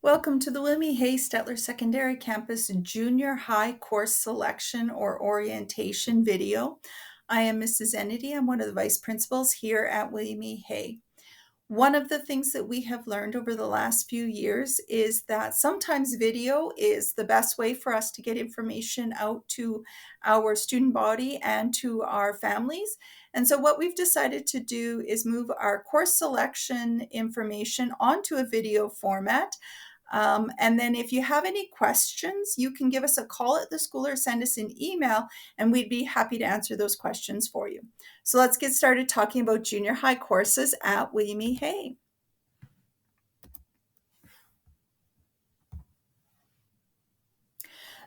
Welcome to the Wilmy Hay Stettler Secondary Campus Junior High Course Selection or Orientation video. I am Mrs. Ennity. I'm one of the vice principals here at Wilmy Hay. One of the things that we have learned over the last few years is that sometimes video is the best way for us to get information out to our student body and to our families. And so what we've decided to do is move our course selection information onto a video format. And then if you have any questions, you can give us a call at the school or send us an email, and we'd be happy to answer those questions for you. So let's get started talking about junior high courses at William E. Hay.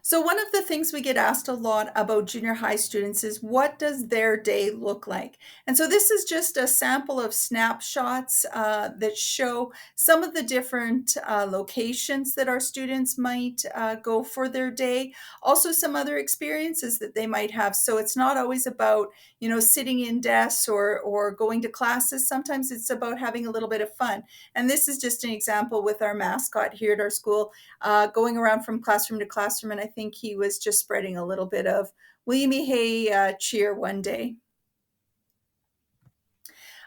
So one of the things we get asked a lot about junior high students is, what does their day look like? And so this is just a sample of snapshots that show some of the different locations that our students might go for their day. Also some other experiences that they might have. So it's not always about, sitting in desks or going to classes. Sometimes it's about having a little bit of fun. And this is just an example with our mascot here at our school, going around from classroom to classroom. And I think he was just spreading a little bit of William E. Hay cheer one day.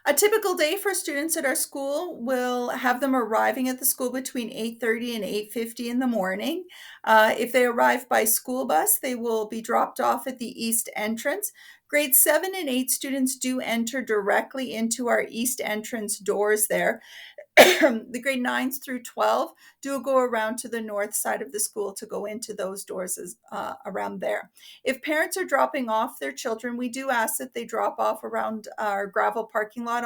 A typical day for students at our school will have them arriving at the school between 8:30 and 8:50 in the morning. If they arrive by school bus, they will be dropped off at the east entrance. Grade 7 and 8 students do enter directly into our east entrance doors there. The grade 9s through 12 do go around to the north side of the school to go into those doors around there. If parents are dropping off their children, we do ask that they drop off around our gravel parking lot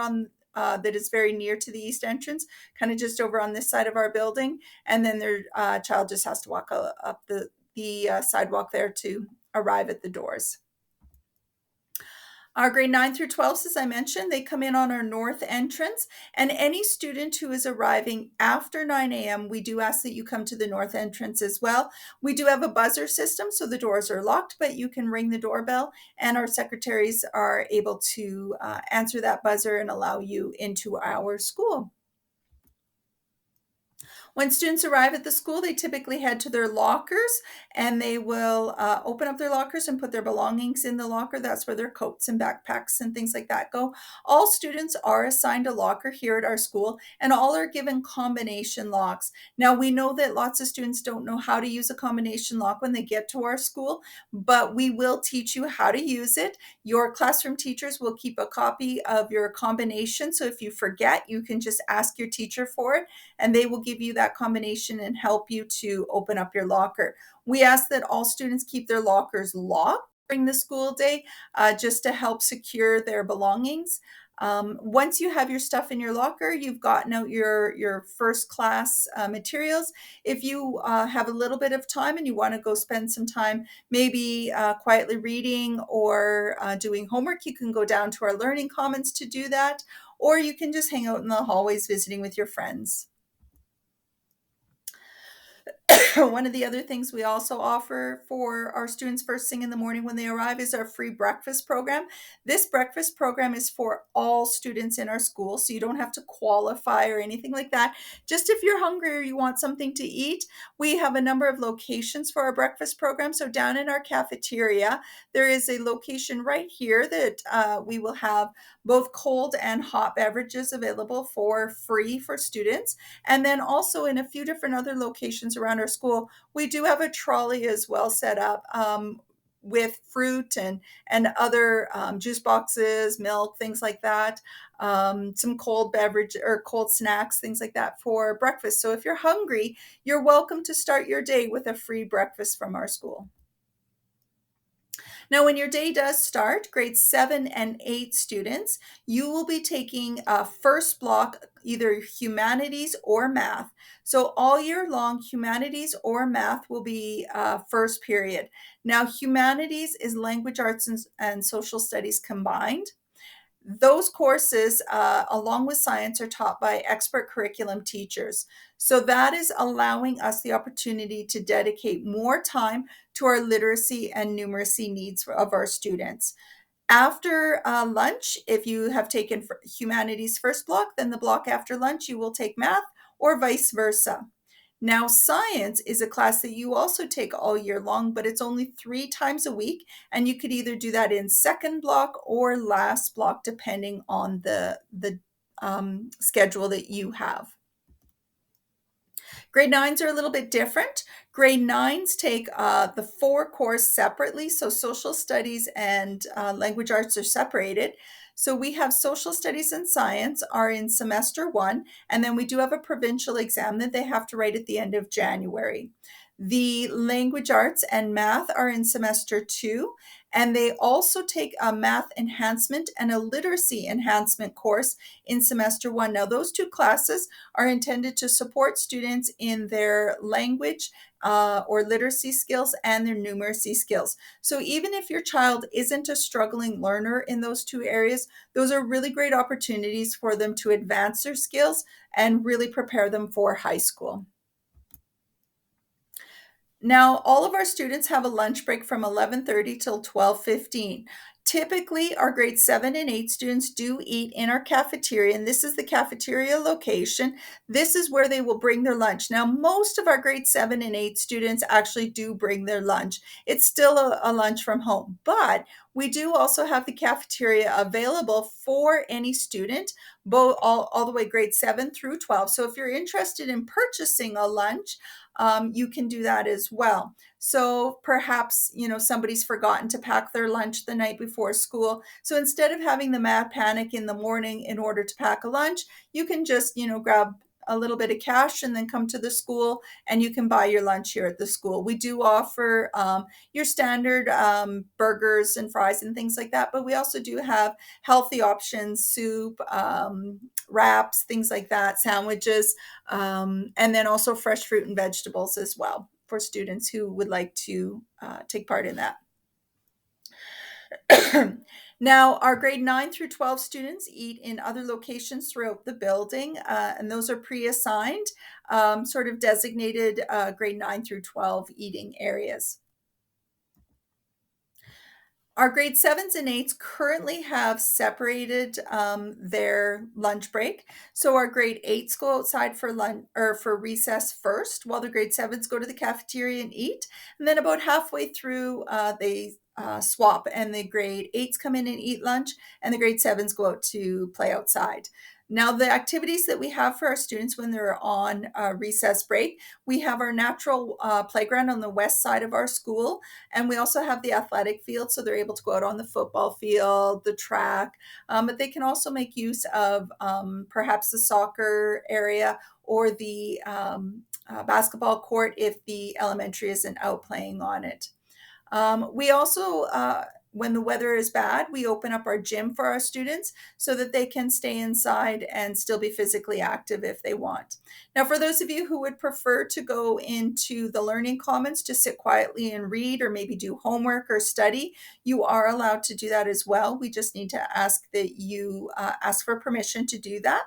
that is very near to the east entrance, kind of just over on this side of our building. And then their child just has to walk up the sidewalk there to arrive at the doors. Our grade 9 through 12s, as I mentioned, they come in on our north entrance, and any student who is arriving after 9 a.m., we do ask that you come to the north entrance as well. We do have a buzzer system, so the doors are locked, but you can ring the doorbell, and our secretaries are able to answer that buzzer and allow you into our school. When students arrive at the school, they typically head to their lockers, and they will open up their lockers and put their belongings in the locker. That's where their coats and backpacks and things like that go. All students are assigned a locker here at our school, and all are given combination locks. Now, we know that lots of students don't know how to use a combination lock when they get to our school, but we will teach you how to use it. Your classroom teachers will keep a copy of your combination, so if you forget, you can just ask your teacher for it, and they will give you that combination and help you to open up your locker. We ask that all students keep their lockers locked during the school day, just to help secure their belongings. Once you have your stuff in your locker, you've gotten out your first class materials. If you have a little bit of time and you want to go spend some time maybe quietly reading or doing homework, you can go down to our learning commons to do that, or you can just hang out in the hallways visiting with your friends. One of the other things we also offer for our students first thing in the morning when they arrive is our free breakfast program. This breakfast program is for all students in our school, so you don't have to qualify or anything like that. Just if you're hungry or you want something to eat, we have a number of locations for our breakfast program. So down in our cafeteria, there is a location right here that we will have both cold and hot beverages available for free for students. And then also in a few different other locations around our school, we do have a trolley as well set up with fruit and other juice boxes, milk, things like that, some cold beverage or cold snacks, things like that for breakfast. So if you're hungry, you're welcome to start your day with a free breakfast from our school. Now, when your day does start, grade 7 and 8 students, you will be taking a first block, either humanities or math. So all year long, humanities or math will be first period. Now, humanities is language arts and social studies combined. Those courses, along with science, are taught by expert curriculum teachers. So that is allowing us the opportunity to dedicate more time to our literacy and numeracy needs of our students. After lunch, if you have taken humanities first block, then the block after lunch, you will take math or vice versa. Now, science is a class that you also take all year long, but it's only 3 times a week, and you could either do that in second block or last block, depending on the schedule that you have. Grade nines are a little bit different. Grade nines take the 4 cores separately. So social studies and language arts are separated. So we have social studies and science are in semester one, and then we do have a provincial exam that they have to write at the end of January. The language arts and math are in semester two, and they also take a math enhancement and a literacy enhancement course in semester one. Now, those two classes are intended to support students in their language or literacy skills and their numeracy skills. So even if your child isn't a struggling learner in those two areas, those are really great opportunities for them to advance their skills and really prepare them for high school. Now, all of our students have a lunch break from 11:30 till 12:15. Typically, our grade 7 and 8 students do eat in our cafeteria, and this is the cafeteria location. This is where they will bring their lunch. Now, most of our grade 7 and 8 students actually do bring their lunch. It's still a lunch from home, but we do also have the cafeteria available for any student, both all the way grade 7 through 12. So if you're interested in purchasing a lunch, you can do that as well. So perhaps, somebody's forgotten to pack their lunch the night before school. So instead of having the mad panic in the morning in order to pack a lunch, you can just, grab a little bit of cash and then come to the school and you can buy your lunch here at the school. We do offer your standard burgers and fries and things like that, but we also do have healthy options, soup, wraps, things like that, sandwiches, and then also fresh fruit and vegetables as well for students who would like to take part in that. Now, our grade 9 through 12 students eat in other locations throughout the building, and those are pre-assigned, sort of designated grade 9 through 12 eating areas. Our grade 7s and 8s currently have separated their lunch break. So our grade 8s go outside for lunch or for recess first, while the grade 7s go to the cafeteria and eat. And then about halfway through, they swap, and the grade 8s come in and eat lunch, and the grade 7s go out to play outside. Now, the activities that we have for our students when they're on recess break, we have our natural playground on the west side of our school, and we also have the athletic field, so they're able to go out on the football field, the track, but they can also make use of perhaps the soccer area or the basketball court if the elementary isn't out playing on it. We also, when the weather is bad, we open up our gym for our students so that they can stay inside and still be physically active if they want. Now, for those of you who would prefer to go into the Learning Commons to sit quietly and read or maybe do homework or study, you are allowed to do that as well. We just need to ask that you ask for permission to do that.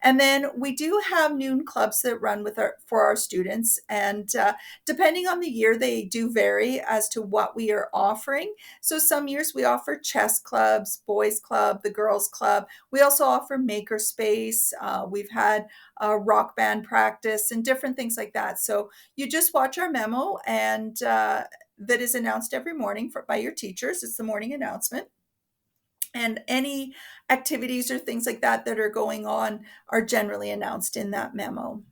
And then we do have noon clubs that run for our students. And depending on the year, they do vary as to what we are offering. So some years we offer chess clubs, boys club, the girls club. We also offer makerspace. We've had rock band practice and different things like that. So you just watch our memo and that is announced every morning by your teachers. It's the morning announcement. And any activities or things like that that are going on are generally announced in that memo.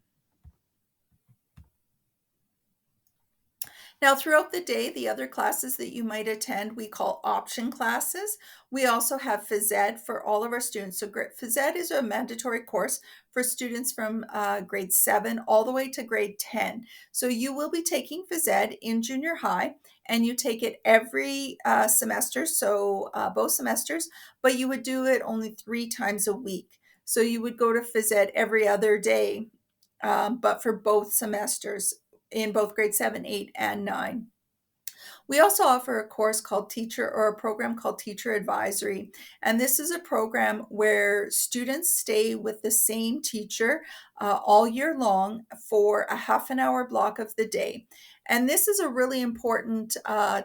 Now, throughout the day, the other classes that you might attend, we call option classes. We also have phys ed for all of our students. So phys ed is a mandatory course for students from grade 7 all the way to grade 10. So you will be taking phys ed in junior high, and you take it every semester, so both semesters, but you would do it only 3 times a week. So you would go to phys ed every other day, but for both semesters in both grade 7, 8, and 9. We also offer a course called Teacher or a program called Teacher Advisory. And this is a program where students stay with the same teacher all year long for a half an hour block of the day. And this is a really important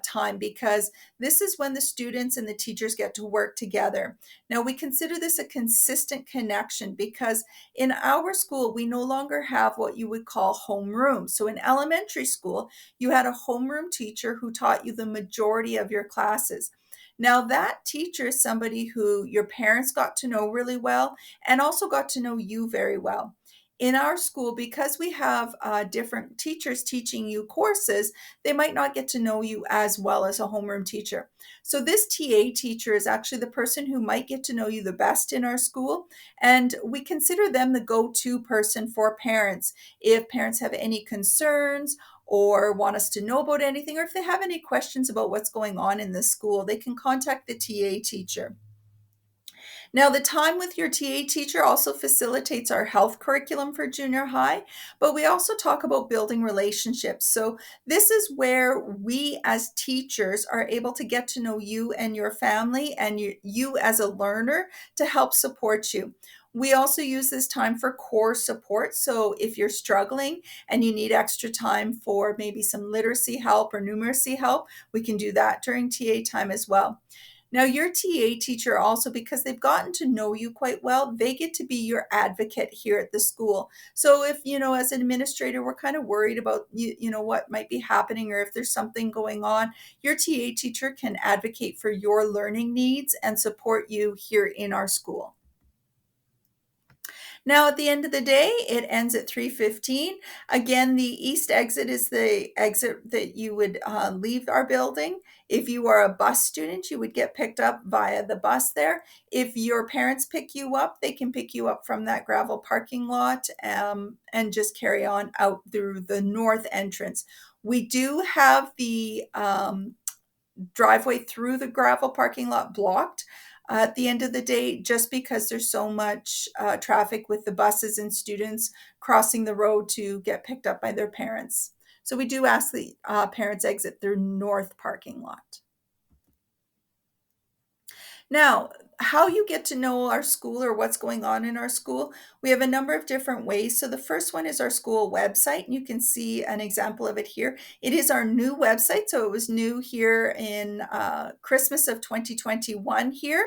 time because this is when the students and the teachers get to work together. Now, we consider this a consistent connection because in our school, we no longer have what you would call homeroom. So in elementary school, you had a homeroom teacher who taught you the majority of your classes. Now, that teacher is somebody who your parents got to know really well and also got to know you very well. In our school, because we have different teachers teaching you courses, they might not get to know you as well as a homeroom teacher. So, this TA teacher is actually the person who might get to know you the best in our school. And we consider them the go to person for parents. If parents have any concerns or want us to know about anything, or if they have any questions about what's going on in the school, they can contact the TA teacher. Now, the time with your TA teacher also facilitates our health curriculum for junior high, but we also talk about building relationships. So, this is where we as teachers are able to get to know you and your family and you as a learner to help support you. We also use this time for core support. So, if you're struggling and you need extra time for maybe some literacy help or numeracy help, we can do that during TA time as well. Now, your TA teacher also, because they've gotten to know you quite well, they get to be your advocate here at the school. So if, as an administrator, we're kind of worried about, what might be happening or if there's something going on, your TA teacher can advocate for your learning needs and support you here in our school. Now, at the end of the day, it ends at 3:15. Again, the east exit is the exit that you would leave our building. If you are a bus student, you would get picked up via the bus there. If your parents pick you up, they can pick you up from that gravel parking lot and just carry on out through the north entrance. We do have the driveway through the gravel parking lot blocked at the end of the day just because there's so much traffic with the buses and students crossing the road to get picked up by their parents. So we do ask the parents exit their north parking lot. Now, how you get to know our school or what's going on in our school, we have a number of different ways. So, the first one is our school website, and you can see an example of it here. It is our new website, so it was new here in Christmas of 2021 here.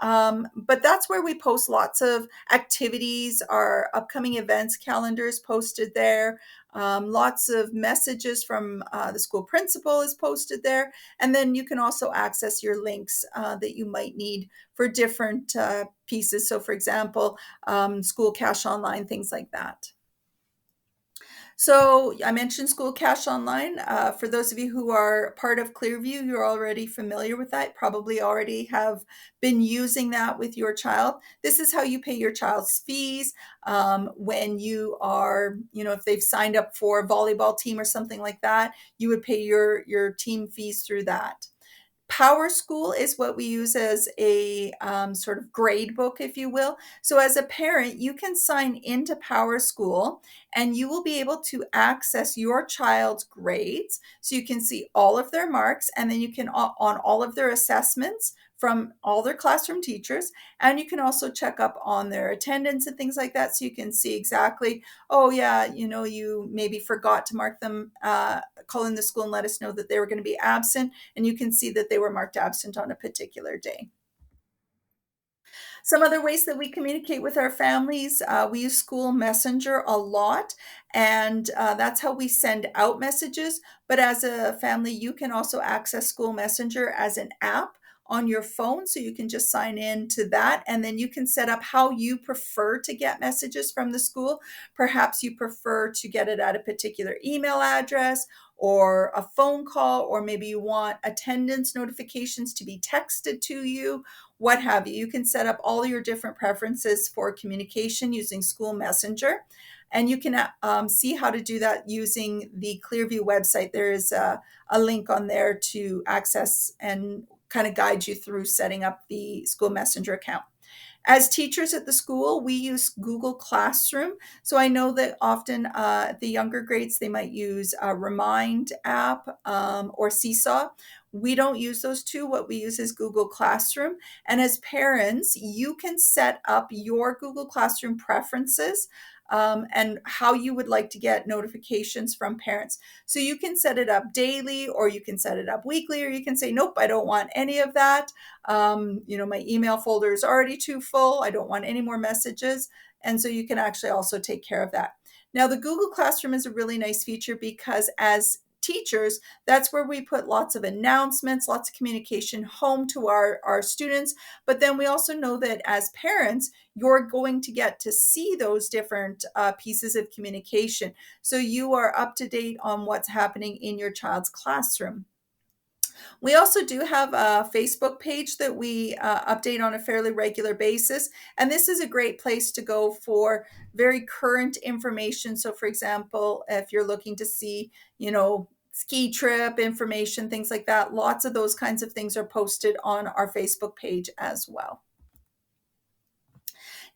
But that's where we post lots of activities, our upcoming events calendars posted there. Lots of messages from the school principal is posted there. And then you can also access your links that you might need for different pieces. So, for example, school cash online, things like that. So I mentioned School Cash Online. For those of you who are part of Clearview, you're already familiar with that, probably already have been using that with your child. This is how you pay your child's fees when you are, if they've signed up for a volleyball team or something like that, you would pay your team fees through that. Power School is what we use as a sort of grade book, if you will. So, as a parent, you can sign into Power School and you will be able to access your child's grades. So, you can see all of their marks and then you can on all of their assessments from all their classroom teachers. And you can also check up on their attendance and things like that. So, you can see exactly, oh, yeah, you maybe forgot to mark them, call in the school and let us know that they were going to be absent and you can see that they were marked absent on a particular day. Some other ways that we communicate with our families, we use School Messenger a lot, and that's how we send out messages. But as a family, you can also access School Messenger as an app on your phone. So you can just sign in to that, and then you can set up how you prefer to get messages from the school. Perhaps you prefer to get it at a particular email address or a phone call, or maybe you want attendance notifications to be texted to you, what have you. You can set up all your different preferences for communication using School Messenger. And you can see how to do that using the Clearview website. There is a link on there to access and kind of guide you through setting up the School Messenger account. As teachers at the school, we use Google Classroom. So I know that often the younger grades, they might use a Remind app or Seesaw. We don't use those two. What we use is Google Classroom. And as parents, you can set up your Google Classroom preferences and how you would like to get notifications from parents. So you can set it up daily, or you can set it up weekly, or you can say, nope, I don't want any of that. My email folder is already too full. I don't want any more messages. And so you can actually also take care of that. Now, the Google Classroom is a really nice feature because as teachers, that's where we put lots of announcements, lots of communication home to our students. But then we also know that as parents, you're going to get to see those different pieces of communication. So you are up to date on what's happening in your child's classroom. We also do have a Facebook page that we update on a fairly regular basis. And this is a great place to go for very current information. So, for example, if you're looking to see, ski trip information, things like that, lots of those kinds of things are posted on our Facebook page as well.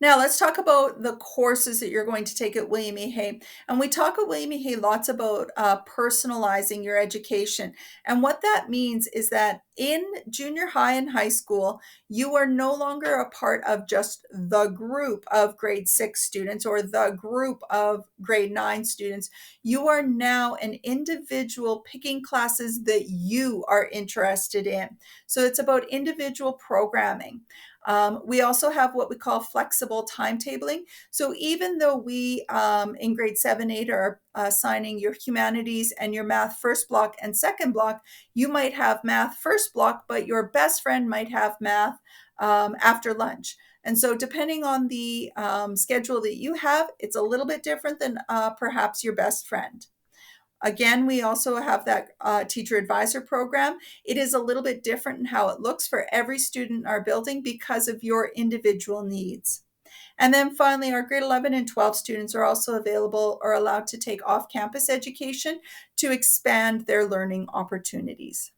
Now, let's talk about the courses that you're going to take at William E. Hay. And we talk at William E. Hay lots about personalizing your education. And what that means is that in junior high and high school, you are no longer a part of just the group of grade 6 students or the group of grade 9 students. You are now an individual picking classes that you are interested in. So it's about individual programming. We also have what we call flexible timetabling. So even though we in grade 7, 8 are assigning your humanities and your math first block and second block, you might have math first block, but your best friend might have math after lunch. And so depending on the schedule that you have, it's a little bit different than perhaps your best friend. Again, we also have that teacher advisor program. It is a little bit different in how it looks for every student in our building because of your individual needs. And then finally, our grade 11 and 12 students are also available or allowed to take off-campus education to expand their learning opportunities.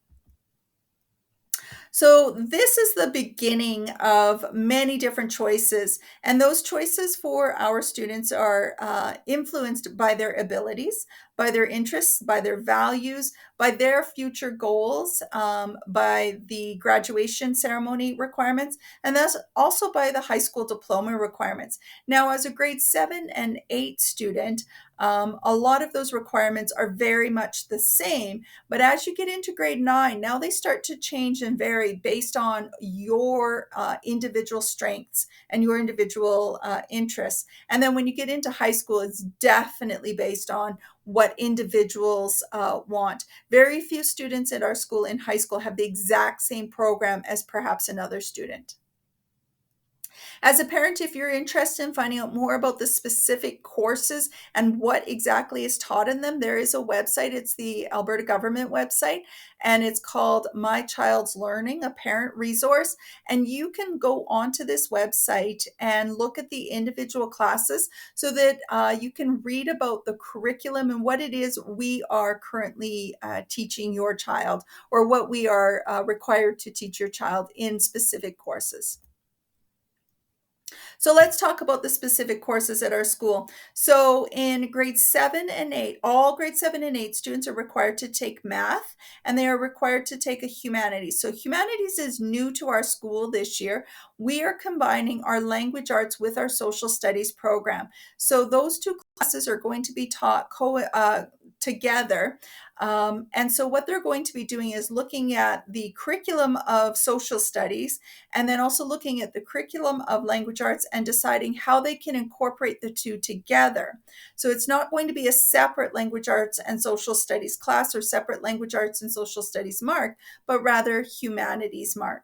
So this is the beginning of many different choices, and those choices for our students are influenced by their abilities, by their interests, by their values, by their future goals, by the graduation ceremony requirements, and that's also by the high school diploma requirements. Now, as a grade 7 and 8 student, a lot of those requirements are very much the same, but as you get into grade 9, now they start to change and vary based on your individual strengths and your individual interests. And then when you get into high school, it's definitely based on what individuals want. Very few students at our school in high school have the exact same program as perhaps another student. As a parent, if you're interested in finding out more about the specific courses and what exactly is taught in them, there is a website. It's the Alberta government website, and it's called My Child's Learning, a parent resource. And you can go onto this website and look at the individual classes so that you can read about the curriculum and what it is we are currently teaching your child, or what we are required to teach your child in specific courses. So let's talk about the specific courses at our school. So in grade 7 and 8, all grade 7 and 8 students are required to take math, and they are required to take a humanities. So humanities is new to our school this year. We are combining our language arts with our social studies program. So those two classes are going to be taught together. And so what they're going to be doing is looking at the curriculum of social studies, and then also looking at the curriculum of language arts and deciding how they can incorporate the two together. So it's not going to be a separate language arts and social studies class or separate language arts and social studies mark, but rather humanities mark.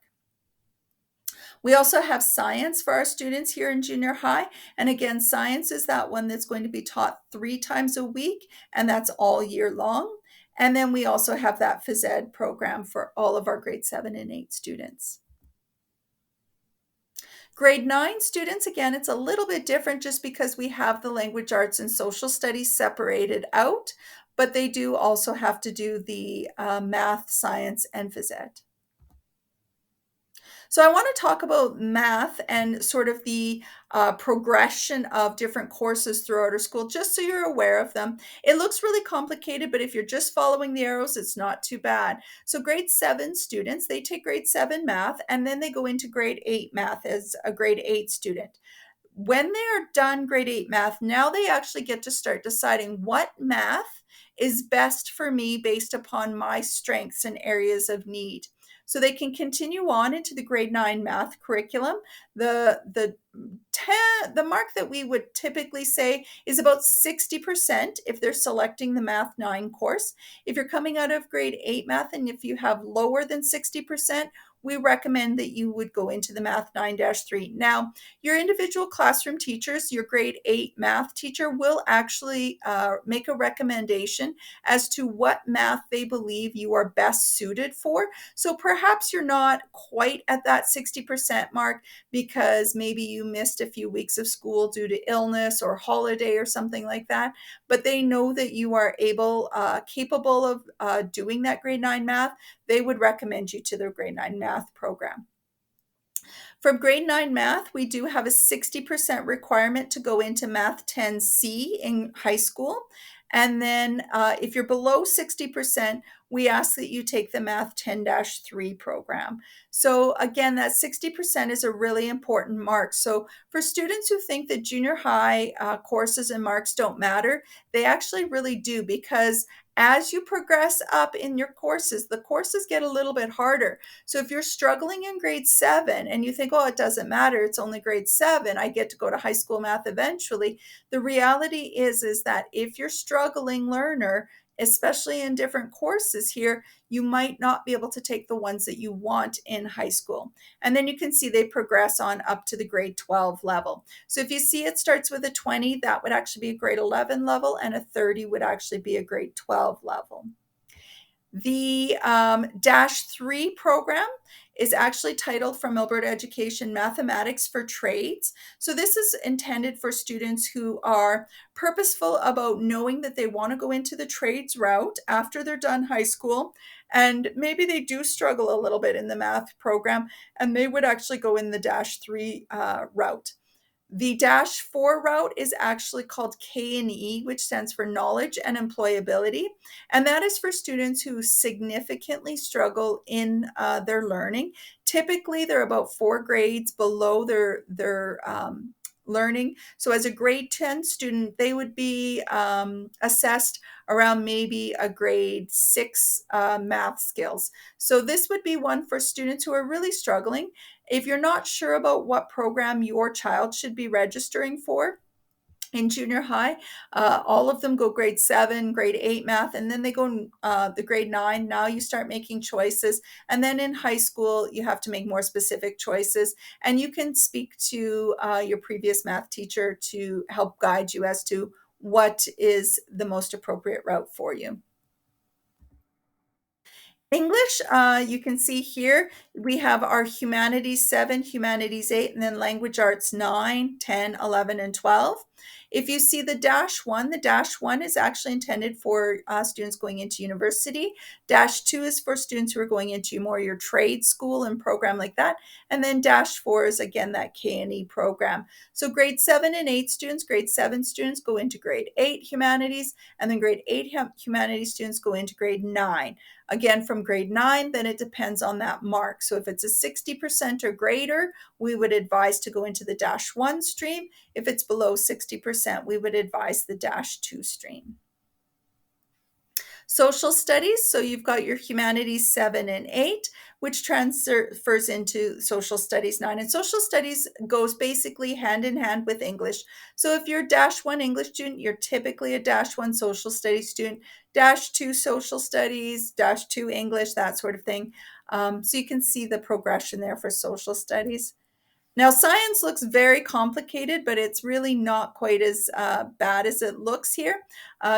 We also have science for our students here in junior high. And again, science is that one that's going to be taught 3 times a week, and that's all year long. And then we also have that phys ed program for all of our grade 7 and 8 students. Grade 9 students, again, it's a little bit different just because we have the language arts and social studies separated out, but they do also have to do the math, science, and phys ed. So I want to talk about math and sort of the progression of different courses throughout our school, just so you're aware of them. It looks really complicated, but if you're just following the arrows, it's not too bad. So grade 7 students, they take grade 7 math, and then they go into grade 8 math as a grade 8 student. When they are done grade 8 math, now they actually get to start deciding what math is best for me based upon my strengths and areas of need. So they can continue on into the grade 9 math curriculum. The mark that we would typically say is about 60% if they're selecting the math 9 course. If you're coming out of grade 8 math and if you have lower than 60%, we recommend that you would go into the math 9-3. Now, your individual classroom teachers, your grade 8 math teacher will actually make a recommendation as to what math they believe you are best suited for. So perhaps you're not quite at that 60% mark because maybe you missed a few weeks of school due to illness or holiday or something like that, but they know that you are capable of doing that grade 9 math. They would recommend you to their grade 9 math program. From grade 9 math, we do have a 60% requirement to go into Math 10C in high school. And then if you're below 60%, we ask that you take the Math 10-3 program. So again, that 60% is a really important mark. So for students who think that junior high courses and marks don't matter, they actually really do, because as you progress up in your courses, the courses get a little bit harder. So if you're struggling in grade 7 and you think, oh, it doesn't matter, it's only grade 7, I get to go to high school math eventually. The reality is that if you're struggling learner, especially in different courses here, you might not be able to take the ones that you want in high school. And then you can see they progress on up to the grade 12 level. So if you see it starts with a 20, that would actually be a grade 11 level, and a 30 would actually be a grade 12 level. The -3 program is actually titled from Alberta Education Mathematics for Trades. So this is intended for students who are purposeful about knowing that they want to go into the trades route after they're done high school. And maybe they do struggle a little bit in the math program, and they would actually go in the -3 route. The -4 route is actually called K&E, which stands for Knowledge and Employability. And that is for students who significantly struggle in their learning. Typically, they're about 4 grades below their learning. So as a grade 10 student, they would be assessed around maybe a grade 6 math skills. So this would be one for students who are really struggling. If you're not sure about what program your child should be registering for in junior high, all of them go grade 7, grade 8 math, and then they go the grade 9. Now you start making choices. And then in high school, you have to make more specific choices. And you can speak to your previous math teacher to help guide you as to what is the most appropriate route for you. English, you can see here, we have our humanities 7, humanities 8, and then language arts 9, 10, 11, and 12. If you see the -1, the -1 is actually intended for students going into university. -2 is for students who are going into more your trade school and program like that. And then -4 is again that K&E program. So grade 7 and 8 students, grade 7 students go into grade 8 humanities, and then grade 8 humanities students go into grade 9. Again, from grade 9, then it depends on that mark. So if it's a 60% or greater, we would advise to go into the -1 stream. If it's below 60%, we would advise the -2 stream. Social studies, so you've got your humanities 7 and 8, which transfers into social studies 9. And social studies goes basically hand in hand with English. So if you're a -1 English student, you're typically a -1 social studies student, -2 social studies, -2 English, that sort of thing. So you can see the progression there for social studies. Now, science looks very complicated, but it's really not quite as bad as it looks here.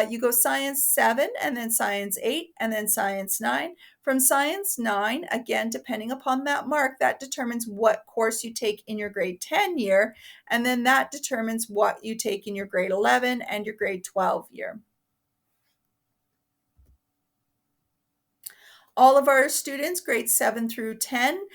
You go science 7, and then science 8, and then science 9. From science 9, again, depending upon that mark, that determines what course you take in your grade 10 year, and then that determines what you take in your grade 11 and your grade 12 year. All of our students, grades 7 through 10,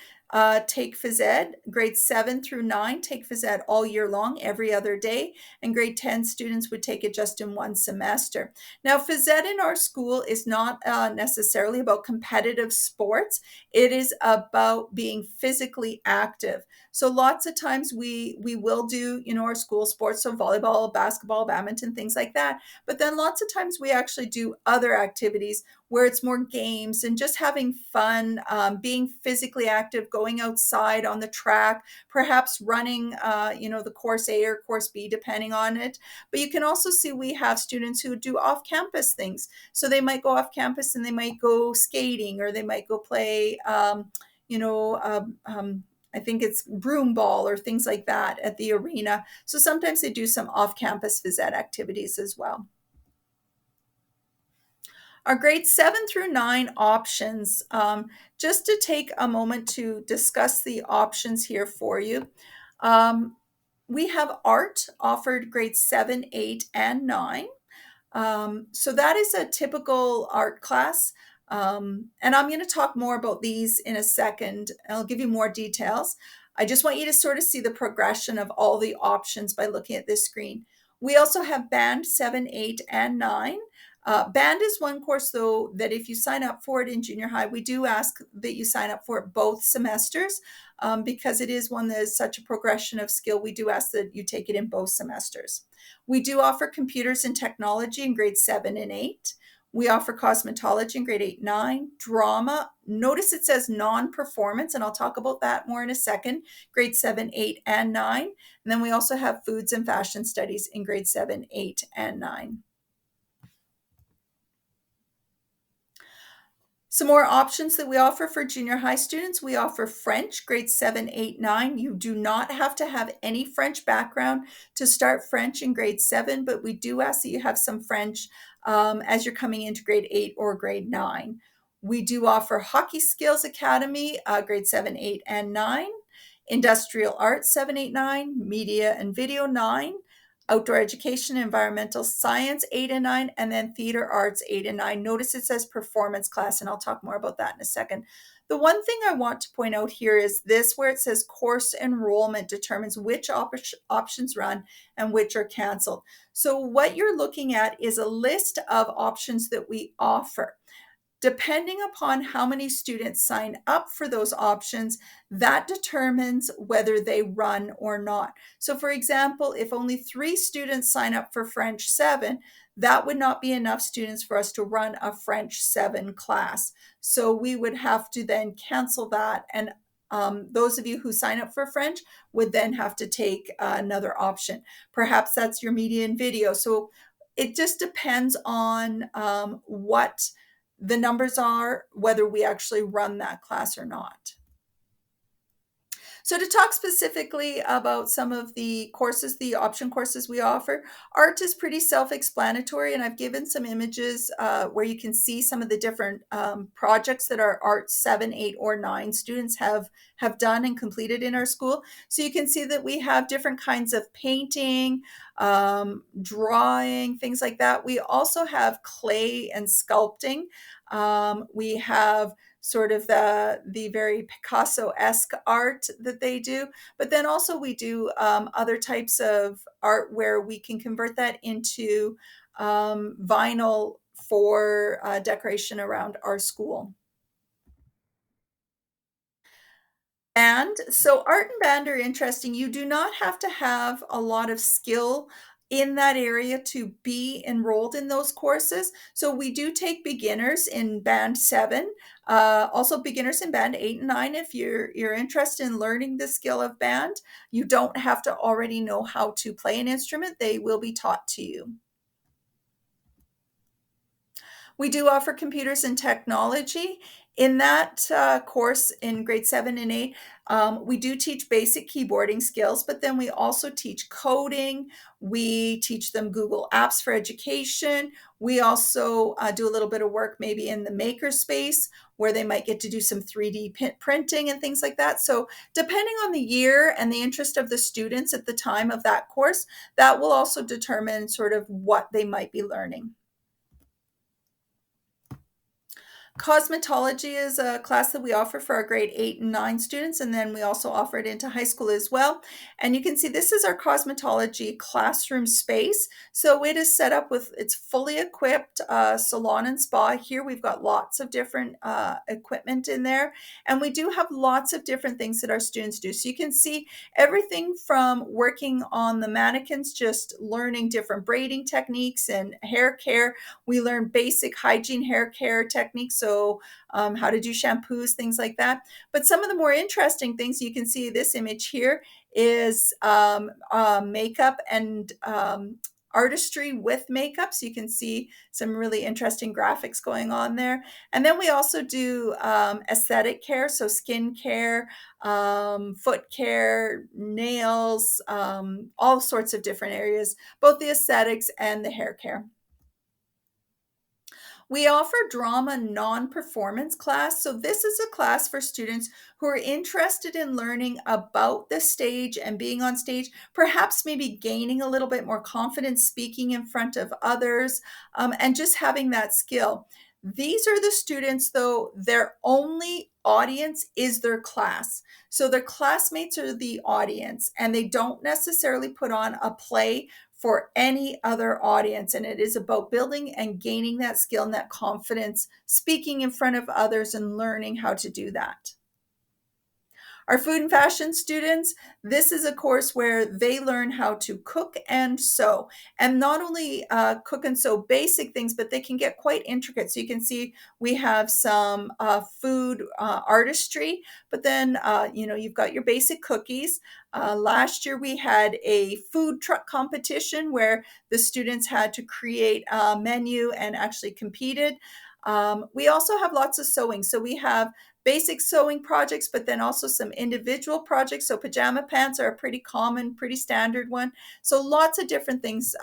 take phys ed. Grades 7 through 9 take phys ed all year long, every other day, and grade 10 students would take it just in one semester. Now, phys ed in our school is not necessarily about competitive sports. It is about being physically active. So lots of times we will do, our school sports, so volleyball, basketball, badminton, things like that. But then lots of times we actually do other activities where it's more games and just having fun, being physically active, going outside on the track, perhaps running, the course A or course B, depending on it. But you can also see we have students who do off-campus things. So they might go off campus and they might go skating, or they might go play, you know, I think it's broom ball or things like that at the arena. So sometimes they do some off-campus phys ed activities as well. Our grades 7 through 9 options, just to take a moment to discuss the options here for you. We have art offered grades 7, 8, and 9. So that is a typical art class. And I'm going to talk more about these in a second. I'll give you more details. I just want you to sort of see the progression of all the options by looking at this screen. We also have band 7, 8, and 9. Band is one course, though, that if you sign up for it in junior high, we do ask that you sign up for it both semesters, because it is one that is such a progression of skill. We do ask that you take it in both semesters. We do offer computers and technology in grades 7 and 8. We offer cosmetology in grade 8, 9, drama. Notice it says non-performance, and I'll talk about that more in a second, grade 7, 8, and 9. And then we also have foods and fashion studies in grade 7, 8, and 9. Some more options that we offer for junior high students. We offer French, grades 7, 8, 9. You do not have to have any French background to start French in grade 7, but we do ask that you have some French as you're coming into grade 8 or grade 9. We do offer Hockey Skills Academy, grade 7, 8, and 9. Industrial Arts 7, 8, 9. Media and Video 9. Outdoor Education, Environmental Science 8 and 9, and then Theater Arts 8 and 9. Notice it says performance class, and I'll talk more about that in a second. The one thing I want to point out here is this, where it says course enrollment determines which options run and which are canceled. So what you're looking at is a list of options that we offer. Depending upon how many students sign up for those options, that determines whether they run or not. So for example, if only 3 students sign up for French 7, that would not be enough students for us to run a French 7 class. So we would have to then cancel that, and those of you who sign up for French would then have to take another option. Perhaps that's your media and video. So it just depends on what the numbers are, whether we actually run that class or not. So to talk specifically about some of the courses, the option courses we offer, art is pretty self-explanatory, and I've given some images where you can see some of the different projects that our art 7, 8, or 9 students have done and completed in our school. So you can see that we have different kinds of painting, drawing, things like that. We also have clay and sculpting. We have sort of the very Picasso-esque art that they do. But then also we do other types of art where we can convert that into vinyl for decoration around our school. And so art and band are interesting. You do not have to have a lot of skill in that area to be enrolled in those courses. So we do take beginners in band 7, also beginners in band 8 and 9. If you're interested in learning the skill of band, you don't have to already know how to play an instrument. They will be taught to you. We do offer computers and technology. In that course in grade 7 and 8, we do teach basic keyboarding skills, but then we also teach coding. We teach them Google Apps for education. We also do a little bit of work maybe in the makerspace where they might get to do some 3D printing and things like that. So depending on the year and the interest of the students at the time of that course, that will also determine sort of what they might be learning. Cosmetology is a class that we offer for our grade 8 and 9 students, and then we also offer it into high school as well. And you can see this is our cosmetology classroom space. So it is set up with, it's fully equipped salon and spa. Here we've got lots of different equipment in there, and we do have lots of different things that our students do. So you can see everything from working on the mannequins, just learning different braiding techniques and hair care. We learn basic hygiene hair care techniques, so how to do shampoos, things like that. But some of the more interesting things, you can see this image here, is makeup and artistry with makeup. So you can see some really interesting graphics going on there. And then we also do aesthetic care, so skin care, foot care, nails, all sorts of different areas, both the aesthetics and the hair care. We offer drama non-performance class. So this is a class for students who are interested in learning about the stage and being on stage, perhaps maybe gaining a little bit more confidence speaking in front of others, and just having that skill. These are the students, though, their only audience is their class. So their classmates are the audience, and they don't necessarily put on a play for any other audience. And it is about building and gaining that skill and that confidence, speaking in front of others and learning how to do that. Our food and fashion students, this is a course where they learn how to cook and sew. And not only cook and sew basic things, but they can get quite intricate. So you can see we have some food artistry, but then, you've got your basic cookies. Last year we had a food truck competition where the students had to create a menu and actually competed. We also have lots of sewing. So we have basic sewing projects, but then also some individual projects. So pajama pants are a pretty common, pretty standard one. So lots of different things.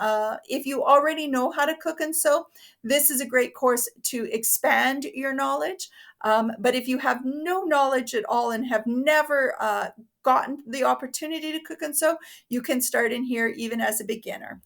If you already know how to cook and sew, this is a great course to expand your knowledge. But if you have no knowledge at all and have never gotten the opportunity to cook and sew, you can start in here even as a beginner.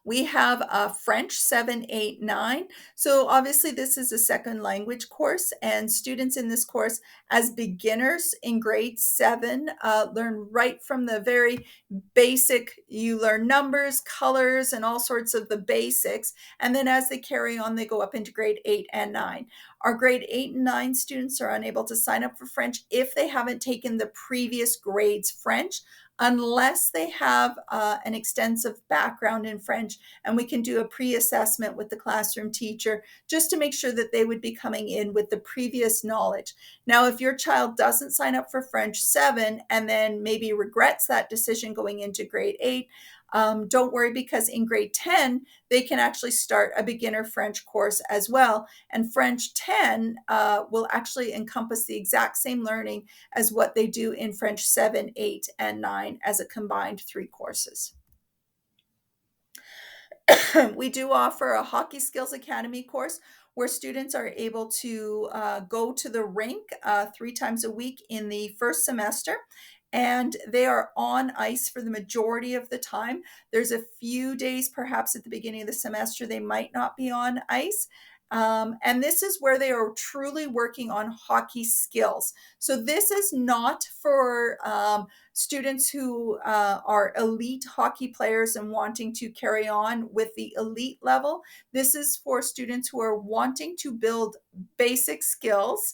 We have French 7, 8, 9. So obviously this is a second language course, and students in this course as beginners in grade 7 learn right from the very basic. You learn numbers, colors, and all sorts of the basics. And then as they carry on, they go up into grade 8 and 9. Our grade 8 and 9 students are unable to sign up for French if they haven't taken the previous grade's French, unless they have an extensive background in French, and we can do a pre-assessment with the classroom teacher just to make sure that they would be coming in with the previous knowledge. Now, if your child doesn't sign up for French 7 and then maybe regrets that decision going into grade 8, don't worry, because in grade 10, they can actually start a beginner French course as well. And French 10 will actually encompass the exact same learning as what they do in French 7, 8, and 9 as a combined 3 courses. We do offer a Hockey Skills Academy course where students are able to go to the rink 3 times a week in the first semester. And they are on ice for the majority of the time. There's a few days, perhaps at the beginning of the semester, they might not be on ice. And this is where they are truly working on hockey skills. So this is not for students who are elite hockey players and wanting to carry on with the elite level. This is for students who are wanting to build basic skills.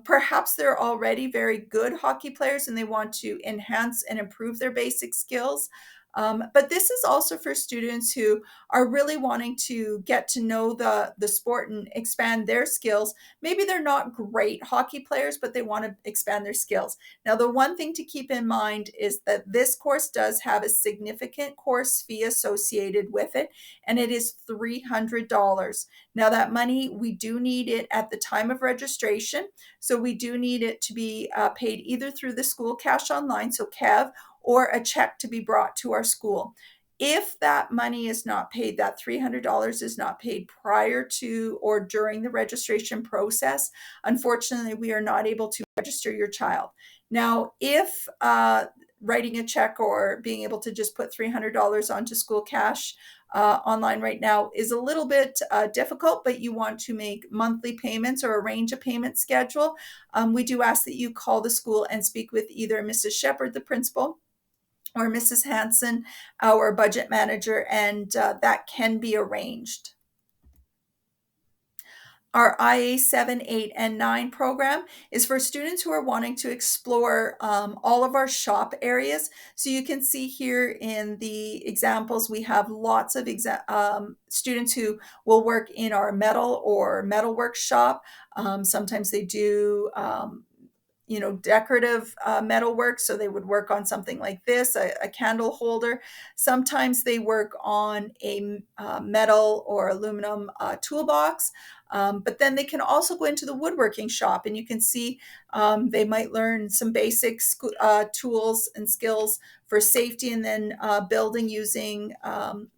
Perhaps they're already very good hockey players and they want to enhance and improve their basic skills. But this is also for students who are really wanting to get to know the sport and expand their skills. Maybe they're not great hockey players, but they want to expand their skills. Now, the one thing to keep in mind is that this course does have a significant course fee associated with it, and it is $300. Now, that money, we do need it at the time of registration. So we do need it to be paid either through the school cash online, so CAV, or a check to be brought to our school. If that money is not paid, that $300 is not paid prior to or during the registration process, unfortunately, we are not able to register your child. Now, if writing a check or being able to just put $300 onto school cash online right now is a little bit difficult, but you want to make monthly payments or arrange a payment schedule, we do ask that you call the school and speak with either Mrs. Shepherd, the principal, or Mrs. Hanson, our budget manager, and that can be arranged. Our IA 7, 8, and 9 program is for students who are wanting to explore all of our shop areas. So you can see here in the examples, we have lots of students who will work in our metal or metalwork shop. Sometimes they do decorative metalwork. So they would work on something like this, a candle holder. Sometimes they work on a metal or aluminum toolbox. But then they can also go into the woodworking shop, and you can see they might learn some basic tools and skills for safety, and then building using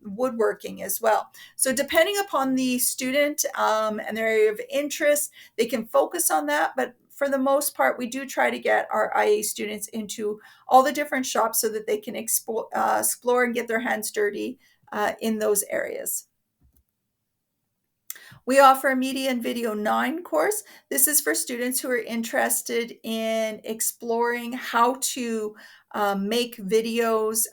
woodworking as well. So depending upon the student and their area of interest, they can focus on that. But for the most part, we do try to get our IA students into all the different shops so that they can explore and get their hands dirty in those areas. We offer a Media and Video 9 course. This is for students who are interested in exploring how to make videos,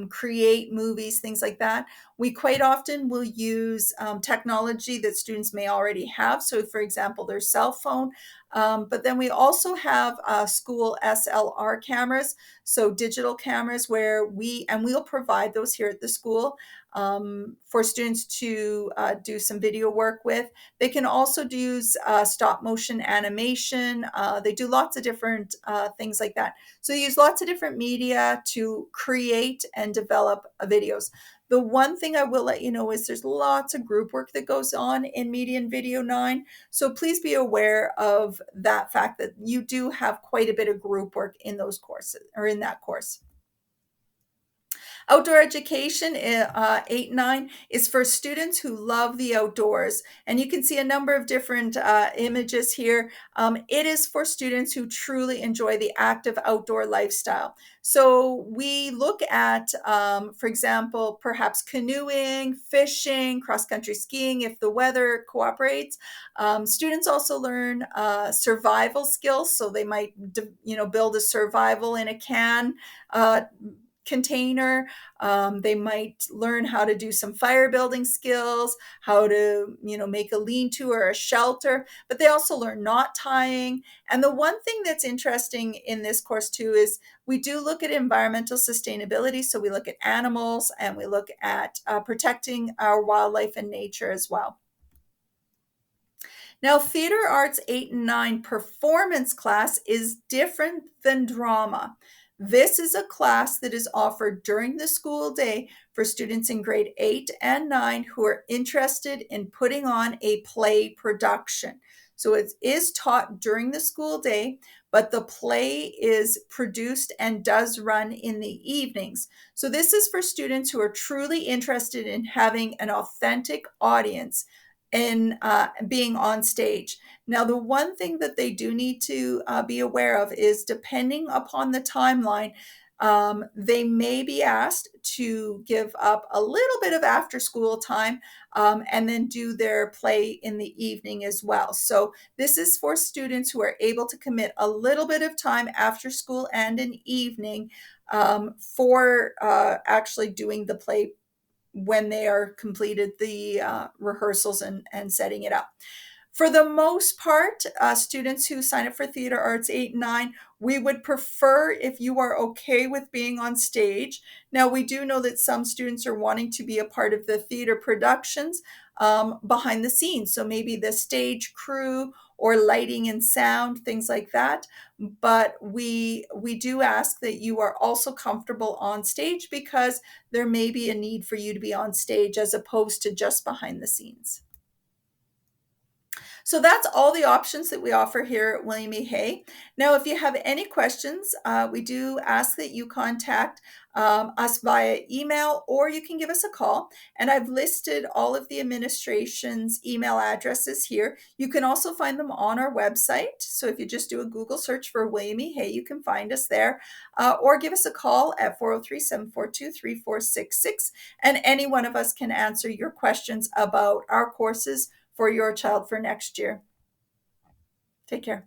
create movies, things like that. We quite often will use technology that students may already have. So, for example, their cell phone. But then we also have school SLR cameras, so digital cameras where we'll provide those here at the school for students to do some video work with. They can also use stop motion animation. They do lots of different things like that. So they use lots of different media to create and develop videos. The one thing I will let you know is there's lots of group work that goes on in Media and Video 9. So please be aware of that fact that you do have quite a bit of group work in those courses or in that course. Outdoor education, 8 and 9, is for students who love the outdoors. And you can see a number of different images here. It is for students who truly enjoy the active outdoor lifestyle. So we look at, for example, perhaps canoeing, fishing, cross-country skiing if the weather cooperates. Students also learn survival skills. So they might, build a survival in a can container. They might learn how to do some fire building skills, how to, make a lean-to or a shelter, but they also learn knot tying. And the one thing that's interesting in this course too is we do look at environmental sustainability. So we look at animals and we look at protecting our wildlife and nature as well. Now, theater arts 8 and 9 performance class is different than drama. This is a class that is offered during the school day for students in grade 8 and 9 who are interested in putting on a play production. So it is taught during the school day, but the play is produced and does run in the evenings. So this is for students who are truly interested in having an authentic audience in being on stage. Now, the one thing that they do need to be aware of is depending upon the timeline, they may be asked to give up a little bit of after school time and then do their play in the evening as well. So this is for students who are able to commit a little bit of time after school and an evening for actually doing the play when they are completed the rehearsals and setting it up. For the most part, students who sign up for Theater Arts 8 and 9, we would prefer if you are okay with being on stage. Now, we do know that some students are wanting to be a part of the theater productions behind the scenes. So maybe the stage crew or lighting and sound, things like that. But we do ask that you are also comfortable on stage because there may be a need for you to be on stage as opposed to just behind the scenes. So that's all the options that we offer here at William E. Hay. Now, if you have any questions, we do ask that you contact us via email, or you can give us a call. And I've listed all of the administration's email addresses here. You can also find them on our website. So if you just do a Google search for William E. Hay, you can find us there, or give us a call at 403-742-3466. And any one of us can answer your questions about our courses for your child for next year. Take care.